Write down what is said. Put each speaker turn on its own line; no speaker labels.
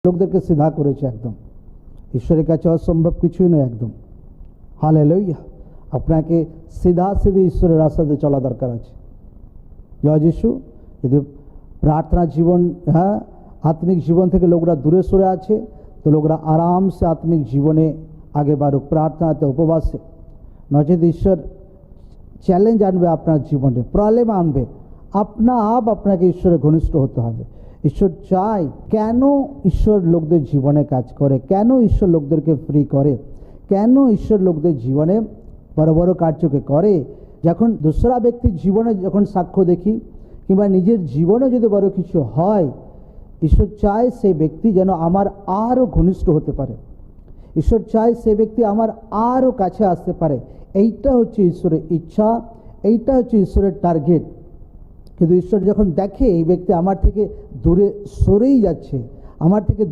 লোকদেরকে সিধা করেছে একদম। ঈশ্বরের কাছে অসম্ভব কিছুই নয় একদম। হালেলুয়া। আপনাকে সিধা সিধে ঈশ্বরের রাস্তাতে চলা দরকার আছে। জয় যিশু। যদি প্রার্থনা জীবন, হ্যাঁ, আত্মিক জীবন থেকে লোকরা দূরে সরে আছে, তো লোকরা আরাম সে আত্মিক জীবনে আগে বাড়ুক, প্রার্থনাতে, উপবাসে। নচেত ঈশ্বর চ্যালেঞ্জ আনবে আপনার জীবনে, প্রবলেম আনবে। আপনাকে ঈশ্বরের ঘনিষ্ঠ হতে হবে। ঈশ্বর চায়, কেন ঈশ্বর লোকদের জীবনে কাজ করে, কেন ঈশ্বর লোকদেরকে ফ্রি করে, কেন ঈশ্বর লোকদের জীবনে বড় বড় কার্যকে করে। যখন দূসরা ব্যক্তির জীবনে যখন সাক্ষ্য দেখি, কিংবা নিজের জীবনে যদি বড় কিছু হয়, ঈশ্বর চায় সেই ব্যক্তি যেন আমার আরও ঘনিষ্ঠ হতে পারে। ঈশ্বর চায় সেই ব্যক্তি আমার আরও কাছে আসতে পারে। এইটা হচ্ছে ঈশ্বরের ইচ্ছা, এইটা হচ্ছে ঈশ্বরের টার্গেট। কিন্তু ঈশ্বর যখন দেখে এই ব্যক্তি আমার থেকে দূরে সরেই যাচ্ছে, আমার থেকে